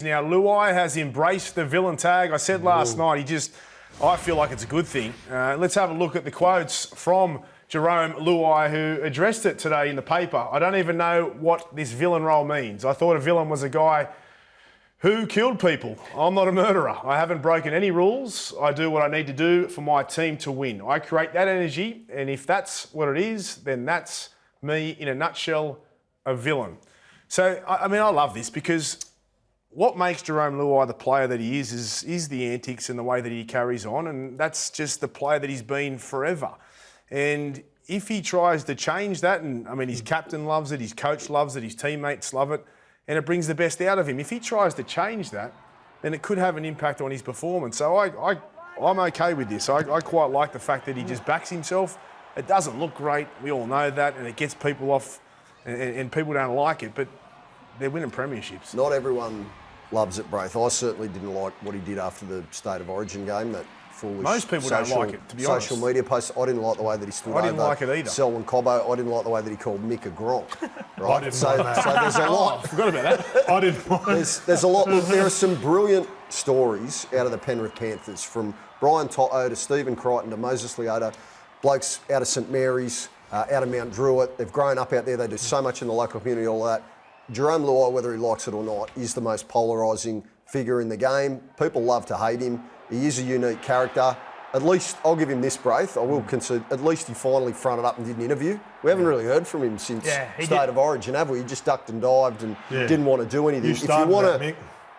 Now, Luai has embraced the villain tag. I said last night, I feel like it's a good thing. Let's have a look at the quotes from Jarome Luai, who addressed it today in the paper. I don't even know what this villain role means. I thought a villain was a guy who killed people. I'm not a murderer. I haven't broken any rules. I do what I need to do for my team to win. I create that energy, and if that's what it is, then that's me, in a nutshell, a villain. So, I love this because what makes Jarome Luai the player that he is the antics and the way that he carries on, and that's just the player that he's been forever. And if he tries to change that, and his captain loves it, his coach loves it, his teammates love it, and it brings the best out of him. If he tries to change that, then it could have an impact on his performance. So I'm okay with this. I quite like the fact that he just backs himself. It doesn't look great, we all know that, and it gets people off, and people don't like it, but they're winning premierships. Not everyone loves it, Braith. I certainly didn't like what he did after the State of Origin game, that foolish Most people don't like it, to be honest. Social media post. I didn't like the way that he stood over. I didn't like it either. Selwyn Cobbo. I didn't like the way that he called Mick a gronk. Right? I didn't like that. So there's a lot. I forgot about that. I didn't mind. There's a lot. Look, there are some brilliant stories out of the Penrith Panthers, from Brian Toto to Stephen Crichton to Moses Leota, blokes out of St Mary's, out of Mount Druitt. They've grown up out there. They do so much in the local community, all that. Jarome Luai, whether he likes it or not, is the most polarising figure in the game. People love to hate him. He is a unique character. At least, I'll give him this, Braith. I will concede, at least he finally fronted up and did an interview. We haven't really heard from him since State of Origin, have we? He just ducked and dived and didn't want to do anything.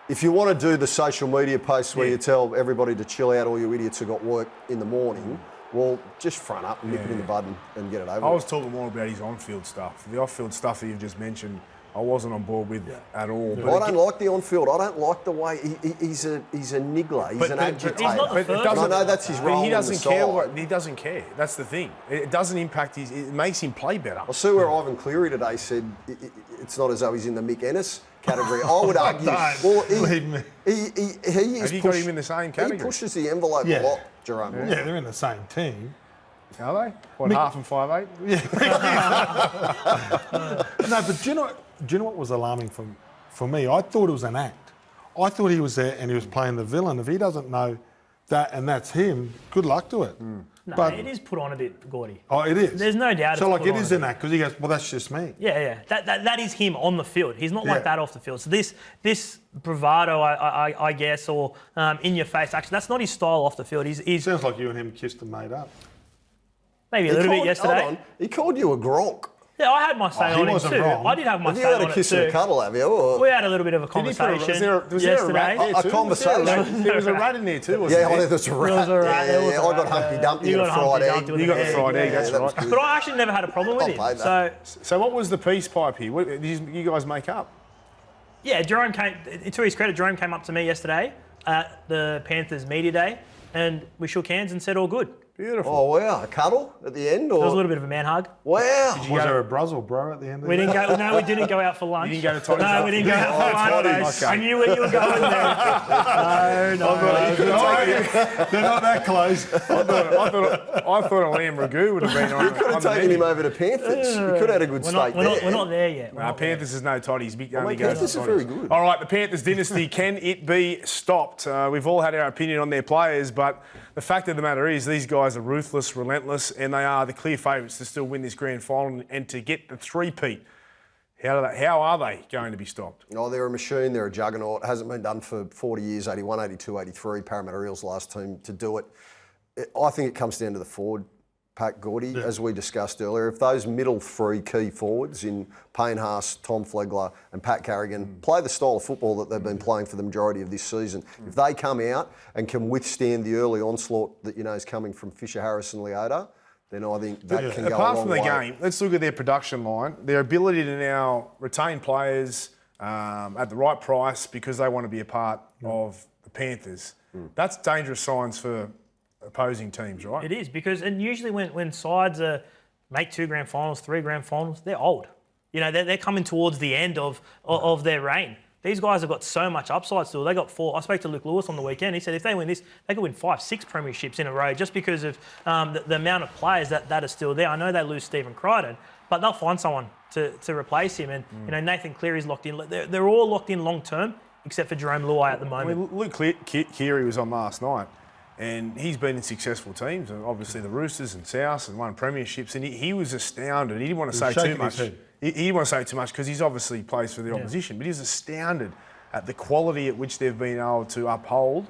If you want to do the social media posts where you tell everybody to chill out, all you idiots who got work in the morning, well, just front up and nip it in the bud and get it over. I was talking more about his on-field stuff. The off-field stuff that you've just mentioned, I wasn't on board with at all. Yeah. But I don't like the on-field. I don't like the way he's a niggler. He's an agitator. He's not the first. I know that's his role. But he doesn't care. He doesn't care. That's the thing. It doesn't impact his. It makes him play better. I see where Ivan Cleary today said it's not as though he's in the Mick Ennis category. I would argue. Well, he is. Have you got him in the same category? He pushes the envelope a lot, Jarome. Yeah, they're in the same team. Are they? What, half and 5'8"? Yeah. No, but do you know what was alarming for me? I thought it was an act. I thought he was there and he was playing the villain. If he doesn't know that and that's him, good luck to it. No, but it is put on a bit, Gordy. Oh, it is? There's no doubt. So, like, it is an act, because he goes, well, that's just me. Yeah. That is him on the field. He's not like that off the field. So this bravado, I guess, or in your face action, that's not his style off the field. He's Sounds like you and him kissed and made up. Maybe a little bit yesterday. Hold on. He called you a gronk. Yeah, I had my say on it too. Wrong. I did have my say on it too. You had a kiss and a cuddle, have you? Or? We had a little bit of a conversation yesterday. A conversation? There was a rat in there too, wasn't there? Yeah, there was a rat. Yeah, I got Humpty Dumpty and a fried egg. You got the fried egg, that's right. But I actually never had a problem with him. So what was the peace pipe here? What did you guys make up? Yeah, Jarome came, to his credit, Jarome came up to me yesterday at the Panthers media day, and we shook hands and said all good. Beautiful. Oh, wow. A cuddle at the end? Or? There was a little bit of a man hug. Wow. Was there a Bruzzle, bro, at the end of we didn't go. No, we didn't go out for lunch. You didn't go to Toddy's? No, we didn't go out for lunch. Okay. I knew where you were going there. No. They're not that close. I thought a lamb ragu would have been on. You could have taken him over to Panthers. You could have had a good steak there. We're not there yet. Panthers is no toddies. Panthers are very good. All right, the Panthers dynasty, can it be stopped? We've all had our opinion on their players, but the fact of the matter is these guys are ruthless, relentless, and they are the clear favourites to still win this grand final and to get the three-peat. How are they going to be stopped? Oh, they're a machine. They're a juggernaut. It hasn't been done for 40 years, 81, 82, 83. Parramatta Eels last team to do it. I think it comes down to the forward pack, Gordy, as we discussed earlier. If those middle three key forwards in Payne Haas, Tom Flegler and Pat Carrigan play the style of football that they've been playing for the majority of this season, if they come out and can withstand the early onslaught that is coming from Fisher, Harris and Leota, then I think that can go a long way. Apart from the game, let's look at their production line, their ability to now retain players at the right price because they want to be a part of the Panthers. That's dangerous signs for opposing teams, right? It is, because and usually when sides make 2 grand finals, 3 grand finals, they're old. They're coming towards the end of their reign. These guys have got so much upside still. They got 4. I spoke to Luke Lewis on the weekend. He said if they win this, they could win 5, 6 premierships in a row just because of the amount of players that are still there. I know they lose Stephen Crichton, but they'll find someone to replace him. And Nathan Cleary's locked in. They're all locked in long term. except for Jarome Luai at the I moment. mean, Luke Keary was on last night, and he's been in successful teams, and obviously the Roosters and South, and won premierships, and he was astounded. He didn't want to say too shaking much. his head. He didn't want to say too much because he's obviously plays for the opposition, but he was astounded at the quality at which they've been able to uphold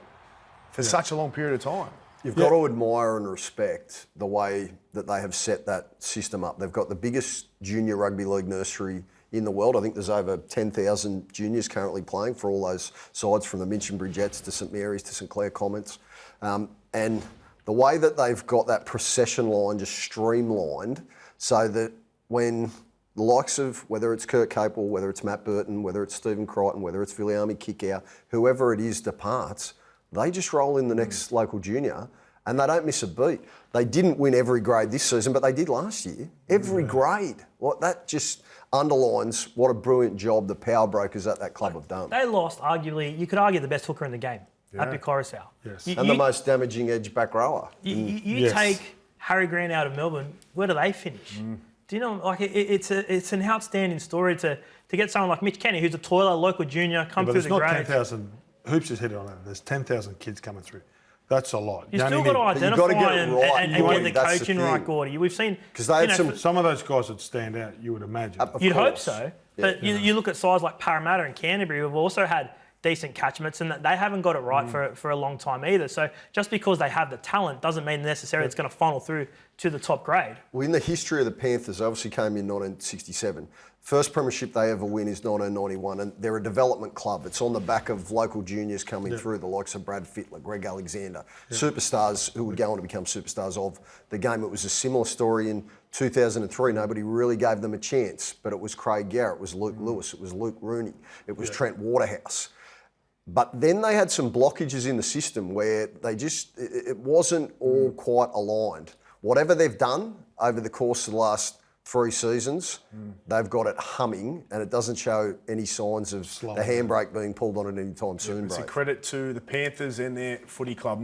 for such a long period of time. You've got to admire and respect the way that they have set that system up. They've got the biggest junior rugby league nursery in the world. I think there's over 10,000 juniors currently playing for all those sides, from the Minchinbury Jets to St Mary's to St Clair Comets. And the way that they've got that procession line just streamlined so that when the likes of, whether it's Kurt Capel, whether it's Matt Burton, whether it's Stephen Crichton, whether it's Viliami Kickout, whoever it is departs, they just roll in the next local junior and they don't miss a beat. They didn't win every grade this season, but they did last year. Every grade. Well, that just underlines what a brilliant job the power brokers at that club have done. They lost, arguably, you could argue, the best hooker in the game at Bucorusau. Yes. And the most damaging edge back rower. You take Harry Grant out of Melbourne, where do they finish? Do you know, like, it's an outstanding story to get someone like Mitch Kenny, who's a toiler, local junior, come But through there's the not grades. 10,000. Hoops is headed on that. There's 10,000 kids coming through. That's a lot. You still got to you've identify got to get it right, and get the that's the coaching thing. right, Gordy. We've seen... Because they had some... Some of those guys would stand out, you would imagine. Of You'd hope course. so. But you look at sides like Parramatta and Canterbury, who've also had decent catchments, and they haven't got it right for a long time either. So just because they have the talent doesn't mean necessarily it's going to funnel through to the top grade. Well, in the history of the Panthers, they obviously came in 1967. First premiership they ever win is 1991, and they're a development club. It's on the back of local juniors coming through, the likes of Brad Fittler, Greg Alexander, superstars who would go on to become superstars of the game. It was a similar story in 2003. Nobody really gave them a chance, but it was Craig Garrett, it was Luke Lewis, it was Luke Rooney, it was Trent Waterhouse. But then they had some blockages in the system where it wasn't all quite aligned. Whatever they've done over the course of the last 3 seasons, they've got it humming, and it doesn't show any signs of the handbrake being pulled on it anytime soon. It's a credit to the Panthers and their footy club.